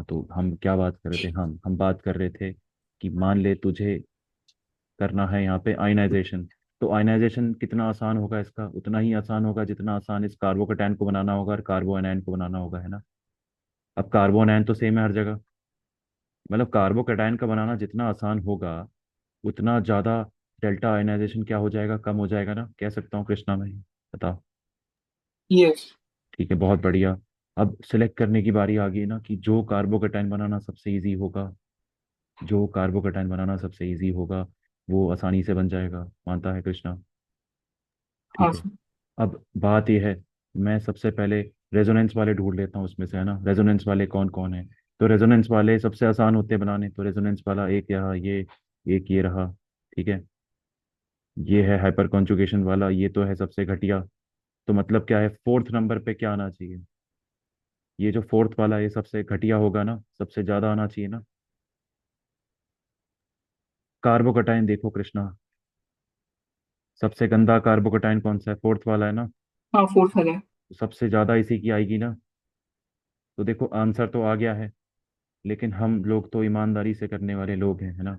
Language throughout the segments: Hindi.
तो हम क्या बात कर रहे थे, हम बात कर रहे थे कि मान ले तुझे करना है यहाँ पे आयनाइजेशन। तो आयनाइजेशन कितना आसान होगा, इसका उतना ही आसान होगा जितना आसान इस कार्बोकैटायन को बनाना होगा और कार्बोएनायन को बनाना होगा, है ना। अब कार्बोनायन तो सेम है हर जगह, मतलब कार्बोकैटायन का बनाना जितना आसान होगा उतना ज्यादा डेल्टा आयनाइजेशन क्या हो जाएगा, कम हो जाएगा ना, कह सकता हूँ कृष्णा मैं, बताओ। यस। ठीक है, बहुत बढ़िया। अब सिलेक्ट करने की बारी आ गई ना कि जो कार्बोकैटायन बनाना सबसे इजी होगा, जो कार्बोकैटायन बनाना सबसे इजी होगा वो आसानी से बन जाएगा, मानता है कृष्णा। हाँ ठीक है। सर। अब बात यह है, मैं सबसे पहले रेजोनेंस वाले ढूंढ लेता हूँ उसमें से, है ना। रेजोनेंस वाले कौन कौन है, तो रेजोनेंस वाले सबसे आसान होते हैं बनाने, तो रेजोनेंस वाला एक यहाँ, ये एक ये रहा। ठीक है। ये है हाइपर कॉन्जुगेशन वाला, ये तो है सबसे घटिया। तो मतलब क्या है, फोर्थ नंबर पे क्या आना चाहिए, ये जो फोर्थ वाला ये सबसे घटिया होगा ना, सबसे ज्यादा आना चाहिए ना। कार्बोकटाइन देखो कृष्णा, सबसे गंदा कार्बोकटाइन कौन सा है, फोर्थ वाला है ना। हाँ, फोर्थ वाला है। तो सबसे ज्यादा इसी की आएगी ना। तो देखो आंसर तो आ गया है, लेकिन हम लोग तो ईमानदारी से करने वाले लोग हैं, है ना।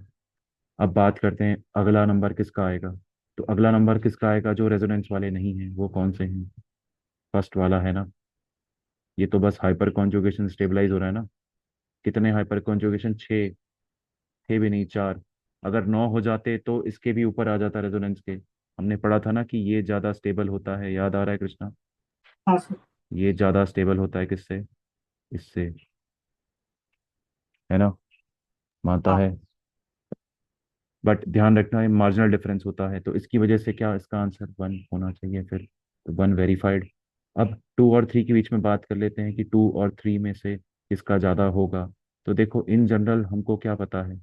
अब बात करते हैं अगला नंबर किसका आएगा। तो अगला नंबर किसका आएगा जो रेजोनेंस वाले नहीं हैं, वो कौन से हैं। फर्स्ट वाला है ना, ये तो बस हाइपर कॉन्जुगेशन स्टेबलाइज हो रहा है ना। कितने हाइपर कॉन्जुगेशन, छः। थे भी नहीं, चार। अगर नौ हो जाते तो इसके भी ऊपर आ जाता रेजोनेंस के। हमने पढ़ा था ना कि ये ज्यादा स्टेबल होता है, याद आ रहा है कृष्णा। हाँ सर। ये ज्यादा स्टेबल होता है किससे, इससे, है ना, मानता हाँ। है। बट ध्यान रखना है मार्जिनल डिफरेंस होता है, तो इसकी वजह से क्या इसका आंसर वन होना चाहिए फिर, तो वन वेरीफाइड। अब टू और थ्री के बीच में बात कर लेते हैं कि टू और थ्री में से किसका ज़्यादा होगा। तो देखो इन जनरल हमको क्या पता है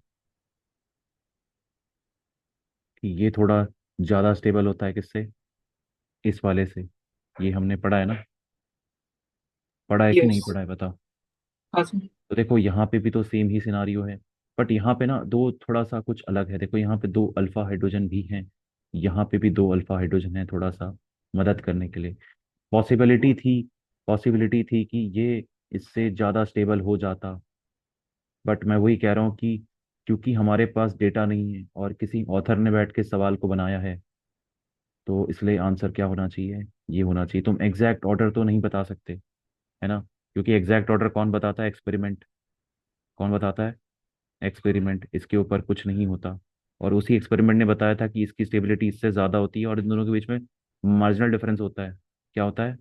कि ये थोड़ा ज़्यादा स्टेबल होता है किससे, इस वाले से। ये हमने पढ़ा है ना, पढ़ा है कि यस। नहीं पढ़ा है बता। हाँ सर। तो देखो यहाँ पे भी तो सेम ही सिनारियो है, बट यहाँ पे ना दो थोड़ा सा कुछ अलग है। देखो यहाँ पे दो अल्फा हाइड्रोजन भी हैं, यहाँ पे भी दो अल्फा हाइड्रोजन है, थोड़ा सा मदद करने के लिए। पॉसिबिलिटी थी, पॉसिबिलिटी थी कि ये इससे ज़्यादा स्टेबल हो जाता। बट मैं वही कह रहा हूँ कि क्योंकि हमारे पास डेटा नहीं है और किसी ऑथर ने बैठ के सवाल को बनाया है, तो इसलिए आंसर क्या होना चाहिए, ये होना चाहिए। तुम एग्जैक्ट ऑर्डर तो नहीं बता सकते, है ना, क्योंकि एग्जैक्ट ऑर्डर कौन बताता है, एक्सपेरिमेंट। कौन बताता है, एक्सपेरिमेंट, इसके ऊपर कुछ नहीं होता। और उसी एक्सपेरिमेंट ने बताया था कि इसकी स्टेबिलिटी इससे ज़्यादा होती है और इन दोनों के बीच में मार्जिनल डिफरेंस होता है। क्या होता है,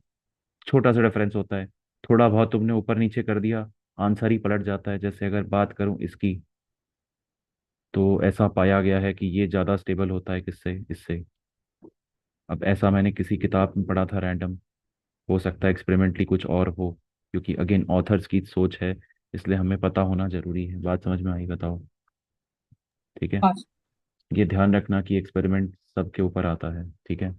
छोटा सा डिफरेंस होता है। थोड़ा बहुत तुमने ऊपर नीचे कर दिया, आंसर ही पलट जाता है। जैसे अगर बात करूं इसकी, तो ऐसा पाया गया है कि ये ज़्यादा स्टेबल होता है किससे, इससे। अब ऐसा मैंने किसी किताब में पढ़ा था रैंडम, हो सकता है एक्सपेरिमेंटली कुछ और हो, क्योंकि अगेन ऑथर्स की सोच है, इसलिए हमें पता होना जरूरी है। बात समझ में आई, बताओ। ठीक है। हाँ सर। ये ध्यान रखना कि एक्सपेरिमेंट सबके ऊपर आता है, ठीक है।